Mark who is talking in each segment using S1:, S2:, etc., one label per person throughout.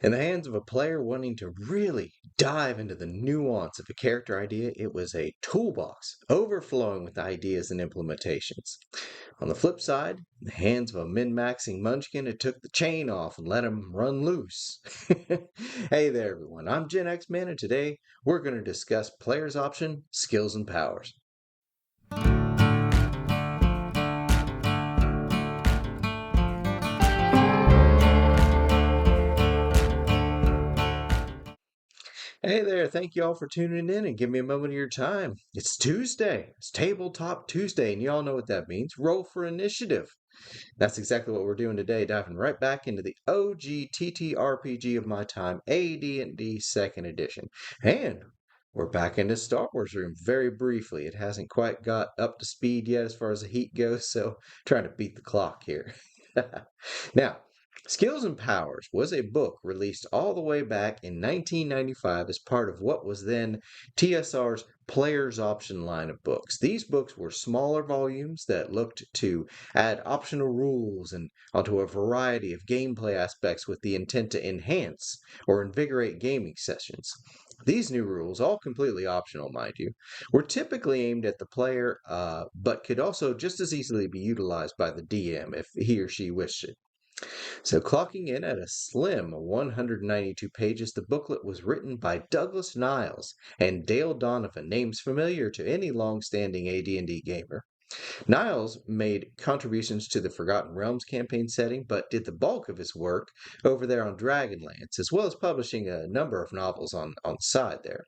S1: In the hands of a player wanting to really dive into the nuance of a character idea, it was a toolbox overflowing with ideas and implementations. On the flip side, in the hands of a min-maxing munchkin, it took the chain off and let him run loose. Hey there, everyone. I'm Gen X Man, and today we're going to discuss player's option, skills, and powers. Hey there, thank you all for tuning in and give me a moment of your time. It's Tuesday. It's Tabletop Tuesday, and you all know what that means. Roll for initiative. That's exactly what we're doing today, diving right back into the OG TTRPG of my time, AD&D 2nd Edition. And we're back into Star Wars Room very briefly. It hasn't quite got up to speed yet as far as the heat goes, so trying to beat the clock here. Now, Skills and Powers was a book released all the way back in 1995 as part of what was then TSR's Player's Option line of books. These books were smaller volumes that looked to add optional rules and onto a variety of gameplay aspects with the intent to enhance or invigorate gaming sessions. These new rules, all completely optional, mind you, were typically aimed at the player, but could also just as easily be utilized by the DM if he or she wished it. So, clocking in at a slim 192 pages, the booklet was written by Douglas Niles and Dale Donovan, names familiar to any long-standing AD&D gamer. Niles made contributions to the Forgotten Realms campaign setting, but did the bulk of his work over there on Dragonlance, as well as publishing a number of novels on the side there.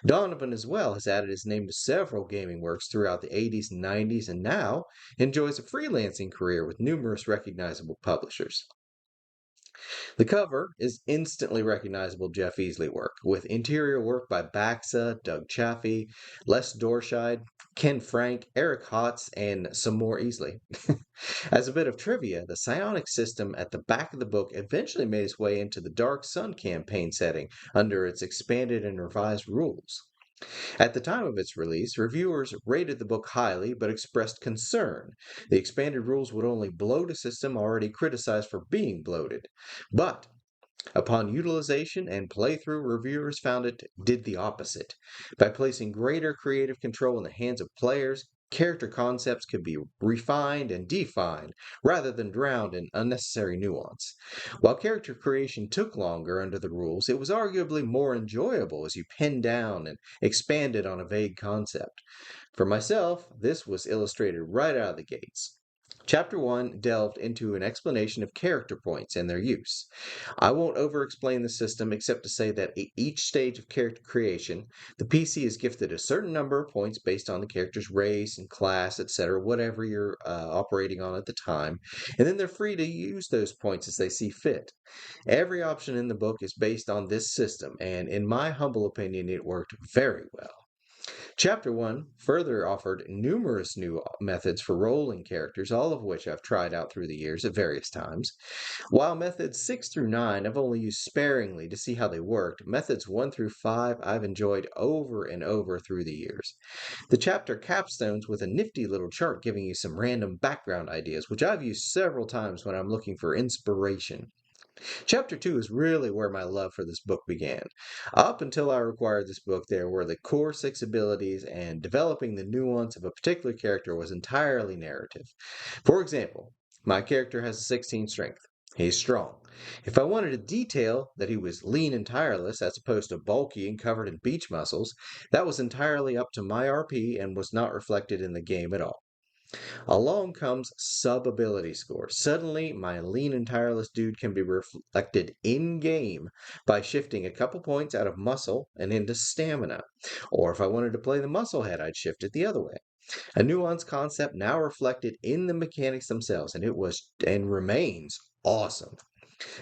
S1: Donovan, as well, has added his name to several gaming works throughout the 80s and 90s, and now enjoys a freelancing career with numerous recognizable publishers. The cover is instantly recognizable Jeff Easley work, with interior work by Baxa, Doug Chaffee, Les Dorscheid, Ken Frank, Eric Hotz, and some more Easley. As a bit of trivia, the psionic system at the back of the book eventually made its way into the Dark Sun campaign setting under its expanded and revised rules. At the time of its release, reviewers rated the book highly but expressed concern. The expanded rules would only bloat a system already criticized for being bloated. But upon utilization and playthrough, reviewers found it did the opposite. By placing greater creative control in the hands of players, character concepts could be refined and defined rather than drowned in unnecessary nuance. While character creation took longer under the rules, it was arguably more enjoyable as you pinned down and expanded on a vague concept. For myself, this was illustrated right out of the gates. Chapter 1 delved into an explanation of character points and their use. I won't over-explain the system except to say that at each stage of character creation, the PC is gifted a certain number of points based on the character's race and class, etc., whatever you're operating on at the time, and then they're free to use those points as they see fit. Every option in the book is based on this system, and in my humble opinion, it worked very well. Chapter 1 further offered numerous new methods for rolling characters, all of which I've tried out through the years at various times. While methods 6 through 9 I've only used sparingly to see how they worked, methods 1 through 5 I've enjoyed over and over through the years. The chapter capstones with a nifty little chart giving you some random background ideas, which I've used several times when I'm looking for inspiration. Chapter 2 is really where my love for this book began. Up until I acquired this book, there were the core 6 abilities, and developing the nuance of a particular character was entirely narrative. For example, my character has a 16 strength. He's strong. If I wanted to detail that he was lean and tireless as opposed to bulky and covered in beach muscles, that was entirely up to my RP and was not reflected in the game at all. Along comes sub-ability score. Suddenly, my lean and tireless dude can be reflected in-game by shifting a couple points out of muscle and into stamina. Or if I wanted to play the muscle head, I'd shift it the other way. A nuanced concept now reflected in the mechanics themselves, and it was and remains awesome.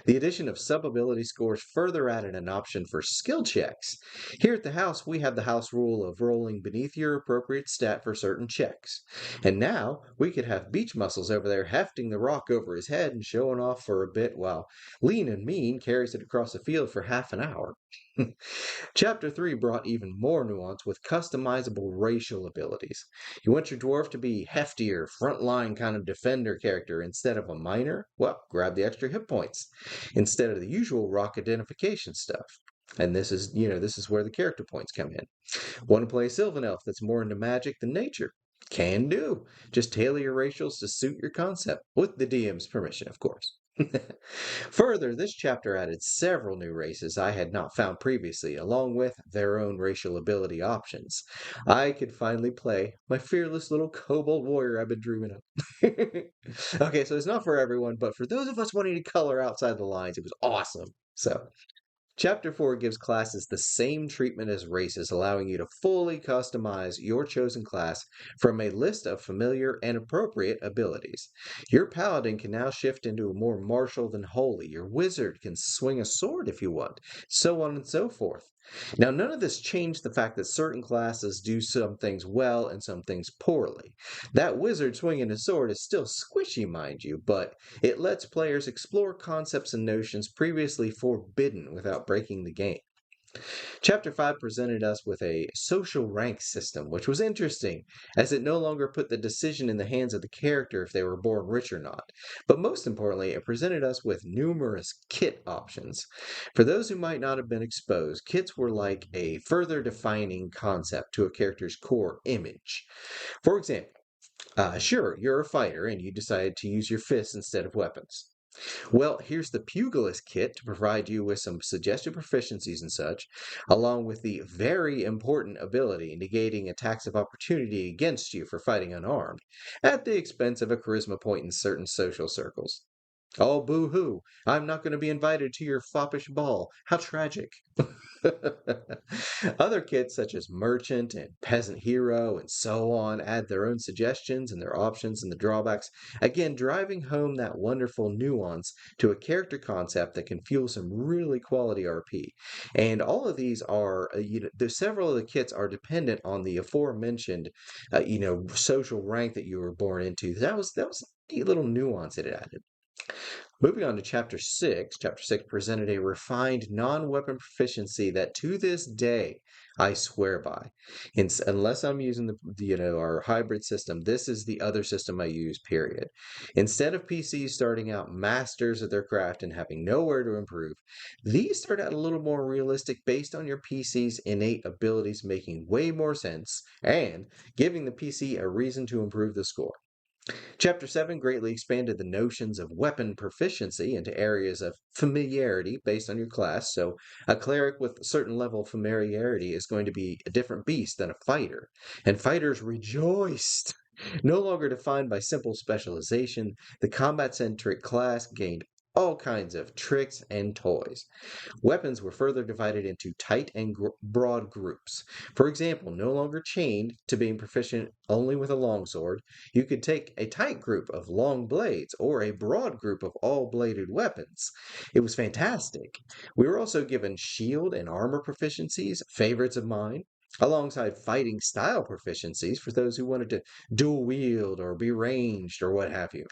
S1: The addition of sub-ability scores further added an option for skill checks. Here at the house, we have the house rule of rolling beneath your appropriate stat for certain checks. And now, we could have beach muscles over there hefting the rock over his head and showing off for a bit while lean and mean carries it across the field for half an hour. Chapter 3 brought even more nuance with customizable racial abilities. You want your dwarf to be heftier, frontline kind of defender character instead of a miner? Well, grab the extra hit points instead of the usual rock identification stuff. And this is where the character points come in. Want to play a Sylvan Elf that's more into magic than nature? Can do. Just tailor your racials to suit your concept, with the DM's permission, of course. Further, this chapter added several new races I had not found previously, along with their own racial ability options. I could finally play my fearless little kobold warrior I've been dreaming of. Okay, so it's not for everyone, but for those of us wanting to color outside the lines, it was awesome. So, Chapter 4 gives classes the same treatment as races, allowing you to fully customize your chosen class from a list of familiar and appropriate abilities. Your paladin can now shift into a more martial than holy. Your wizard can swing a sword if you want, so on and so forth. Now, none of this changed the fact that certain classes do some things well and some things poorly. That wizard swinging a sword is still squishy, mind you, but it lets players explore concepts and notions previously forbidden without breaking the game. Chapter 5 presented us with a social rank system, which was interesting, as it no longer put the decision in the hands of the character if they were born rich or not. But most importantly, it presented us with numerous kit options. For those who might not have been exposed, kits were like a further defining concept to a character's core image. For example, sure, you're a fighter and you decided to use your fists instead of weapons. Well, here's the Pugilist kit to provide you with some suggested proficiencies and such, along with the very important ability negating attacks of opportunity against you for fighting unarmed, at the expense of a charisma point in certain social circles. Oh, boo hoo! I'm not going to be invited to your foppish ball. How tragic. Other kits, such as Merchant and Peasant Hero and so on, add their own suggestions and their options and the drawbacks, again, driving home that wonderful nuance to a character concept that can fuel some really quality RP. And all of these are, there's several of the kits are dependent on the aforementioned, social rank that you were born into. That was a neat little nuance it added. Moving on to Chapter 6 presented a refined non-weapon proficiency that to this day I swear by. Unless I'm using our hybrid system, this is the other system I use, period. Instead of PCs starting out masters of their craft and having nowhere to improve, these start out a little more realistic based on your PC's innate abilities making way more sense and giving the PC a reason to improve the score. Chapter 7 greatly expanded the notions of weapon proficiency into areas of familiarity based on your class. So, a cleric with a certain level of familiarity is going to be a different beast than a fighter. And fighters rejoiced! No longer defined by simple specialization, the combat centric class gained all kinds of tricks and toys. Weapons were further divided into tight and broad groups. For example, no longer chained to being proficient only with a longsword, you could take a tight group of long blades or a broad group of all bladed weapons. It was fantastic. We were also given shield and armor proficiencies, favorites of mine, alongside fighting style proficiencies for those who wanted to dual wield or be ranged or what have you.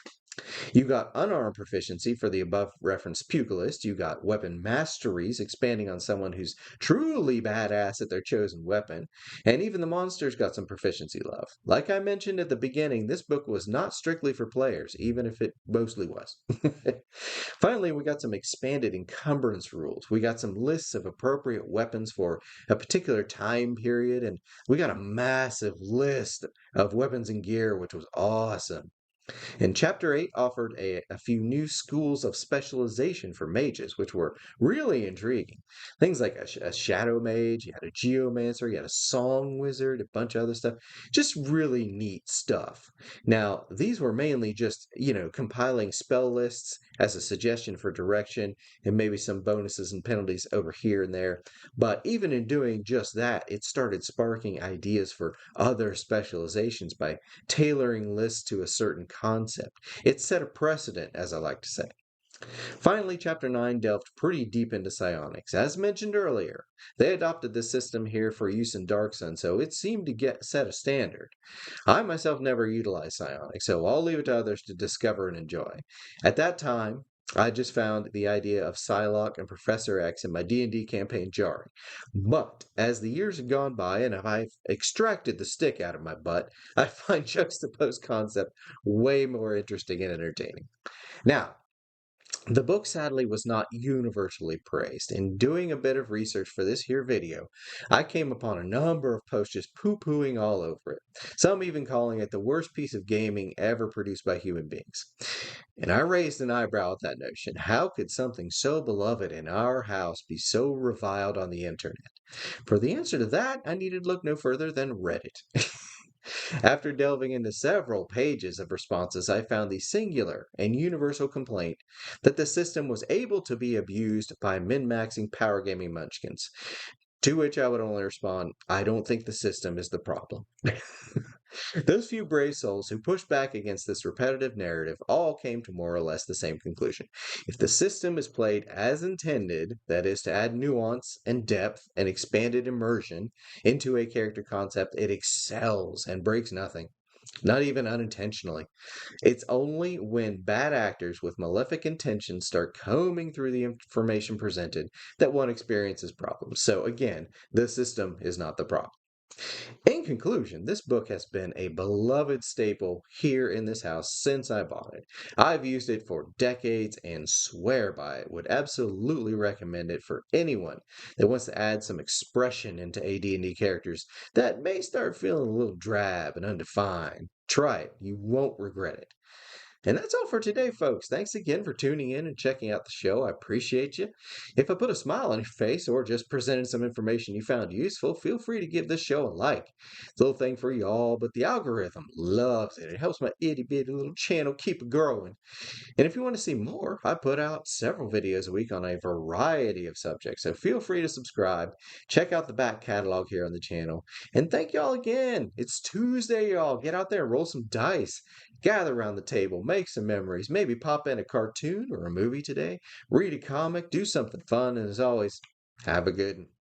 S1: You got unarmed proficiency for the above referenced pugilist. You got weapon masteries, expanding on someone who's truly badass at their chosen weapon. And even the monsters got some proficiency love. Like I mentioned at the beginning, this book was not strictly for players, even if it mostly was. Finally, we got some expanded encumbrance rules. We got some lists of appropriate weapons for a particular time period, and we got a massive list of weapons and gear, which was awesome. And Chapter 8 offered a few new schools of specialization for mages, which were really intriguing. Things like a shadow mage, you had a geomancer, you had a song wizard, a bunch of other stuff. Just really neat stuff. Now, these were mainly just, compiling spell lists as a suggestion for direction and maybe some bonuses and penalties over here and there. But even in doing just that, it started sparking ideas for other specializations by tailoring lists to a certain concept. It set a precedent, as I like to say. Finally, Chapter 9 delved pretty deep into psionics. As mentioned earlier, they adopted this system here for use in Dark Sun, so it seemed to set a standard. I myself never utilized psionics, so I'll leave it to others to discover and enjoy. At that time, I just found the idea of Psylocke and Professor X in my D&D campaign jarring. But as the years have gone by and I've extracted the stick out of my butt, I find juxtaposed concept way more interesting and entertaining. Now, the book sadly was not universally praised. In doing a bit of research for this here video, I came upon a number of posts just poo-pooing all over it. Some even calling it the worst piece of gaming ever produced by human beings. And I raised an eyebrow at that notion. How could something so beloved in our house be so reviled on the internet? For the answer to that, I needed to look no further than Reddit. After delving into several pages of responses, I found the singular and universal complaint that the system was able to be abused by min-maxing power gaming munchkins. To which I would only respond, I don't think the system is the problem. Those few brave souls who pushed back against this repetitive narrative all came to more or less the same conclusion. If the system is played as intended, that is, to add nuance and depth and expanded immersion into a character concept, it excels and breaks nothing. Not even unintentionally. It's only when bad actors with malefic intentions start combing through the information presented that one experiences problems. So, again, the system is not the problem. In conclusion, this book has been a beloved staple here in this house since I bought it. I've used it for decades and swear by it. Would absolutely recommend it for anyone that wants to add some expression into AD&D characters that may start feeling a little drab and undefined. Try it. You won't regret it. And that's all for today, folks. Thanks again for tuning in and checking out the show. I appreciate you. If I put a smile on your face or just presented some information you found useful, feel free to give this show a like. It's a little thing for y'all, but the algorithm loves it. It helps my itty bitty little channel keep growing. And if you want to see more, I put out several videos a week on a variety of subjects. So feel free to subscribe. Check out the back catalog here on the channel. And thank y'all again. It's Tuesday, y'all. Get out there and roll some dice. Gather around the table, make some memories, maybe pop in a cartoon or a movie today, read a comic, do something fun, and as always, have a good one.